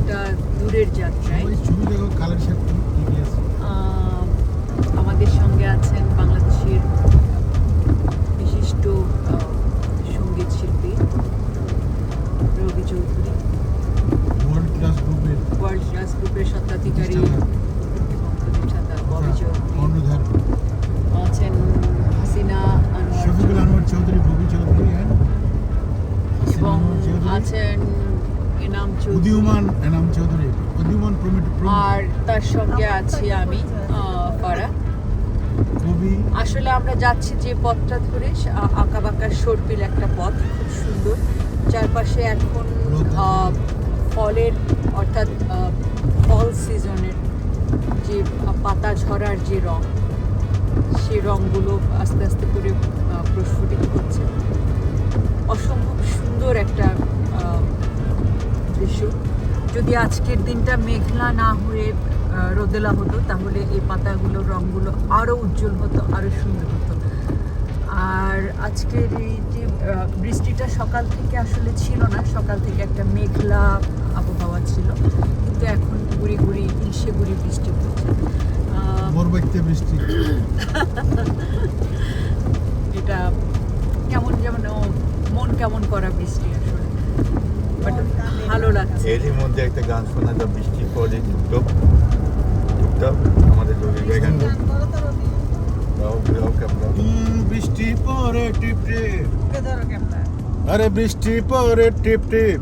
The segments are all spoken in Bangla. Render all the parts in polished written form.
কিছুটা দূরের যাত্রায়। আমাদের সঙ্গে আছেন বাংলাদেশের বিশিষ্ট সঙ্গীত শিল্পী রবি চৌধুরী, ওয়ার্ল্ড ক্লাস গ্রুপের স্বত্বাধিকারী এবং প্রতিষ্ঠাতা ববি চৌধুরী, আছেন হাসিনা আনোয়ার চৌধুরী এবং আছেন এনাম চৌধুরী আর তার সঙ্গে আছি আমি পাড়া। আসলে আমরা যাচ্ছি যে পথটা ধরে, আঁকাবাঁকা সর্পিল একটা পথ, খুব সুন্দর। চারপাশে এখন ফলের অর্থাৎ ফল সিজনের যে পাতা ঝরার যে রং, সেই রঙগুলো আস্তে আস্তে করে প্রস্ফুটিত হচ্ছে। অসম্ভব সুন্দর একটা দৃশ্য। যদি আজকের দিনটা মেঘলা না হয়ে রোদেলা হতো, তাহলে এই পাতাগুলোর রঙগুলো আরও উজ্জ্বল হতো, আরও সুন্দর হতো। আর আজকের এই যে বৃষ্টিটা সকাল থেকে আসলে ছিল না, সকাল থেকে একটা মেঘলা আবহাওয়া ছিল, কিন্তু এখন গুড়ি গুড়ি ইলশে গুড়ি বৃষ্টি পড়ছে। বৃষ্টি এটা কেমন যেমন মন কেমন করা বৃষ্টি আসলে, বাট ভালো লাগছে। এরই মধ্যে একটা গান শোনা যায়, বৃষ্টি পড়ে টুকটাক টুকটাক, আমাদের রবি ভাই গান বৃষ্টি পরে টিপ টিপ, আরে বৃষ্টি পরে টিপ টিপ,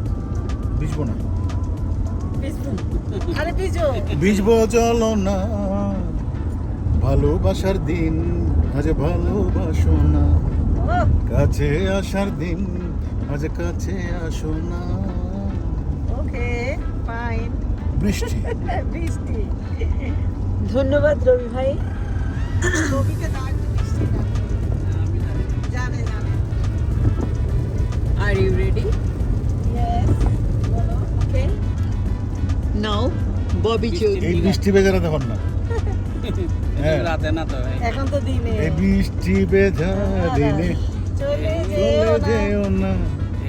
ভিজবো না, ভিজবো চলো না, ভালোবাসার দিন আজ ভালোবাসো না, কাছে আসার দিন আজ কাছে আসো না। Okay fine. বৃষ্টি বৃষ্টি। ধন্যবাদ রবি ভাই। রবিকে দাও একটু বৃষ্টি দাও। জানে। Are you ready? ইয়েস বলো। ওকে নাও ববি চৌধুরী। এই বৃষ্টি বেজারা তখন না, রাতে না তো, এখন তো দিনে। এই বৃষ্টি বেজা দিনে চলে যেও না,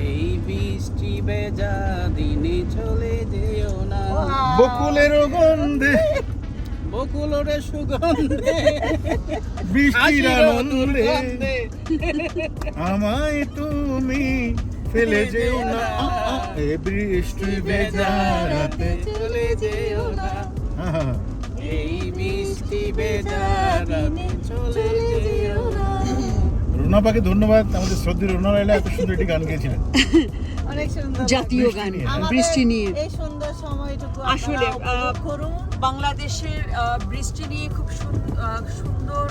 এই বৃষ্টি বেজা দিনে চলে যেও না, বকুলের গন্ধে বকুলের সুগন্ধে বৃষ্টির আনন্দে আমায় তুমি ফেলে যেও না, এই বৃষ্টি বেজা রাতে চলে যেও না, এই বৃষ্টি বেজা রাতে চলে যেও না। রুনাপাকে ধন্যবাদ, আমাদের শ্রদ্ধেয় রুনা লাইলা এত সুন্দর একটি গান গেয়েছিলেন, অনেক সুন্দর জাতীয় গান বৃষ্টি নিয়ে। এই সুন্দর সময়টুকু আসলে করুন। বাংলাদেশের বৃষ্টি নিয়ে খুব সুন্দর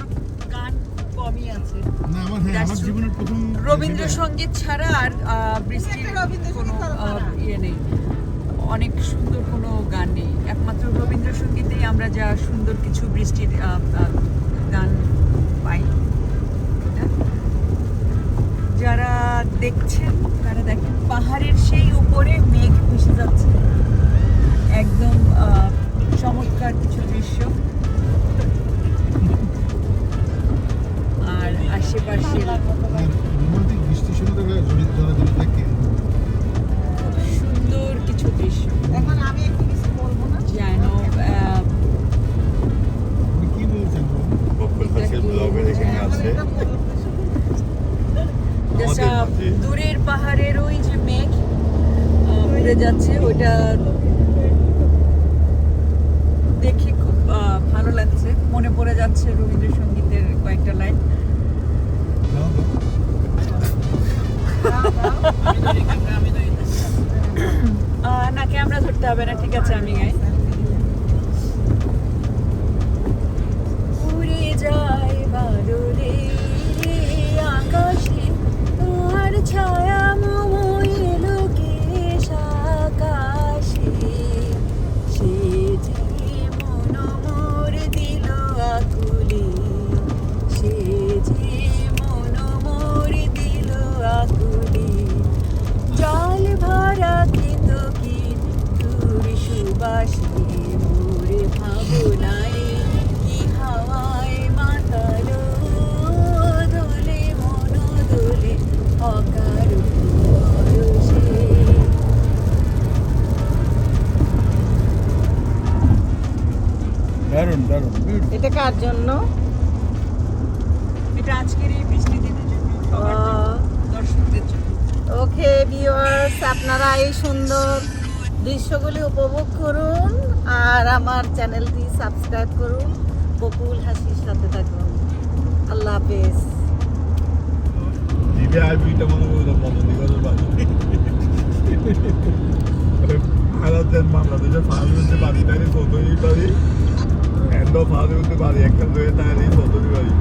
গান কমই আছে। না আমার জীবনের প্রথম রবীন্দ্রসঙ্গীত ছাড়া আর বৃষ্টির কোনো ইয়ে নেই, অনেক সুন্দর কোনো গান নেই। একমাত্র রবীন্দ্রসঙ্গীতেই আমরা যা সুন্দর কিছু বৃষ্টির গান পাই। যারা দেখছেন তারা দেখেন পাহাড়ের সেই উপরে মেঘ ভেসে যাচ্ছে, একদম চমৎকার কিছু দৃশ্য। আর আশেপাশে বৃষ্টির সময় থাকে সুন্দর কিছু দৃশ্য, এখন আমি একটু কিছু বলবো না। যেন কি বলছেন বকুল হাসিল ব্লগের এখানে আছে দূরের পাহাড়ের ওই যে মেঘ উড়ে যাচ্ছে, ওইটা দেখে খুব ভালো লাগছে। মনে পড়ে যাচ্ছে রবীন্দ্রসঙ্গীতের কয়েকটা লাইন। না, ক্যামেরা ধরতে হবে না, ঠিক আছে আমি গাই। উড়ে যায় বাদলে আকাশে তোমার ছায়া লোকেশ আকাশে, সে যে মন মোর দিল আকুলে, সে যে মন মোর দিল আকুলে, জল ভরা কৃতকিন দূর সুবাসে মোরে ভাবনারে কি হাওয়ায় মাতালো, দোলে মন দোলে অকার পরশে। এটা কার জন্য? এটা আজকের এই বৃষ্টি দিনের জন্য সবার জন্য, দর্শকদের জন্য। ওকে ভিউয়ার্স, আপনারা এই সুন্দর দৃশ্যগুলি উপভোগ করুন আর আমার চ্যানেলটি সাবস্ক্রাইব করুন। বকুল হাসির সাথে থাকুন। আল্লাহ হাফেজ। দিবে আর দুইটা মনে করো মনোনিগরের বাড়ি ভারতের বাংলাদেশের ফার্মেন্টের বাড়ি তাই চৌধুরী বাড়ি এন্ড ফার্মেন্টের বাড়ি একটা হয়ে তাই চৌধুরী বাড়ি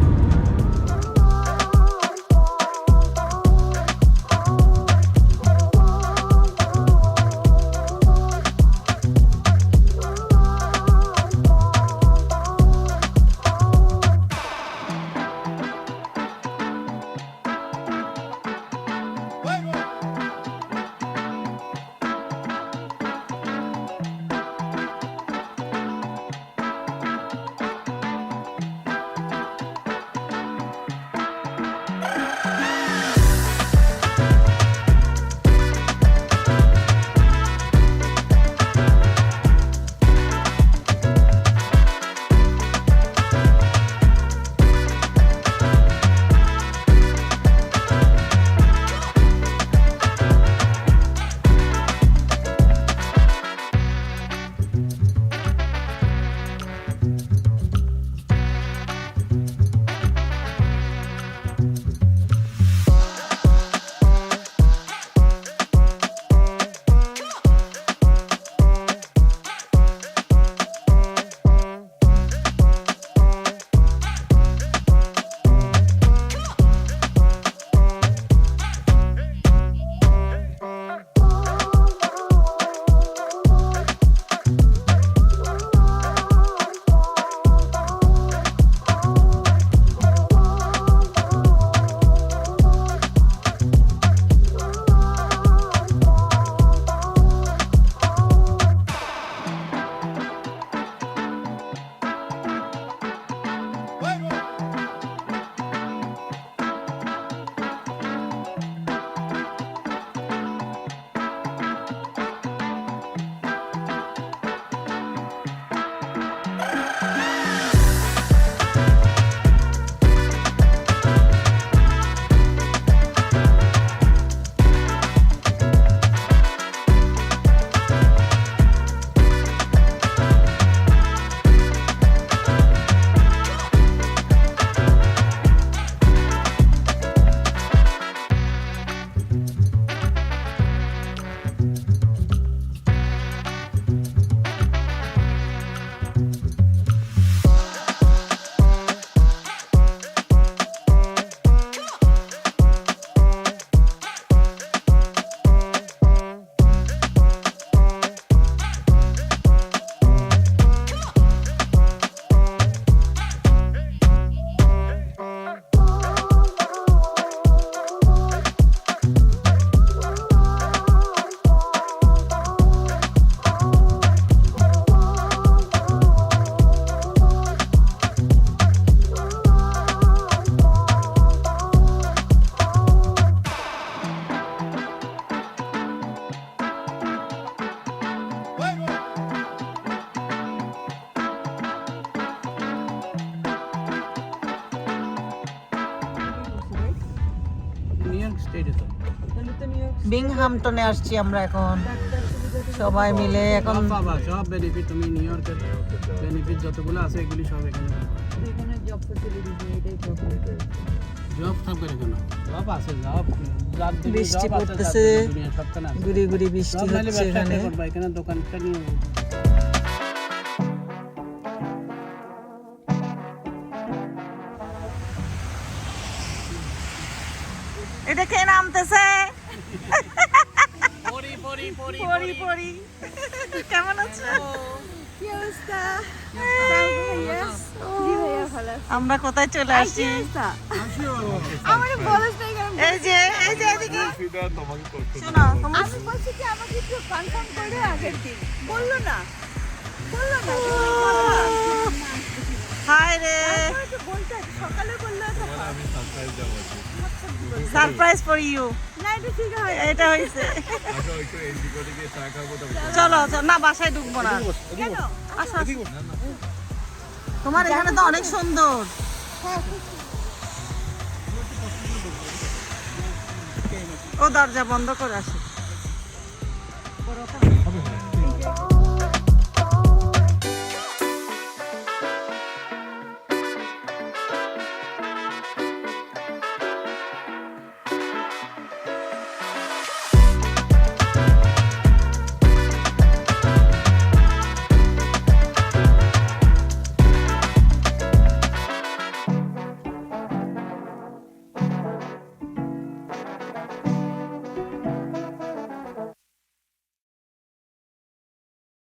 নিউ ইয়র্ক স্টেটে তো বিংহামটনে আসছি আমরা এখন সবাই মিলে এখন। সব পাবা, সব বেনিফিট তুমি নিউ ইয়র্কের বেনিফিট যতগুলো আছে এগুলি সব এখানে পাবা। এখানে জব ফ্যাসিলিটি এটাই জব। জব থাকবে না কেন? জব আছে, জব বৃষ্টি পড়তেছে, সবখানে আছে। গুড়ি গুড়ি বৃষ্টি জব নাইলে হচ্ছে ব্যবসা এখানে। করবা, এখানে দোকানটা নিয়ে এটা কে নামতেছে? পরি পরি পরি পরি পরি কেমন আছো? কি অবস্থা? আমরা কোথায় চলে আসছি? আমার বলস নাই কেন? এই যে এদিকে শোনো, আমি বলছি কি আমাকে একটু কনফার্ম করে আগের দিন বললো না হাই রে, তো বলতে সকালে বললো তো সারপ্রাইজ ফর ইউ। না এটা ঠিক হয় এটা হইছে। চলো চলো, না বাসায় ঢুকবো না। কেন? আসো আসো। তোমার এখানে তো অনেক সুন্দর। ও দরজা বন্ধ করে আসে।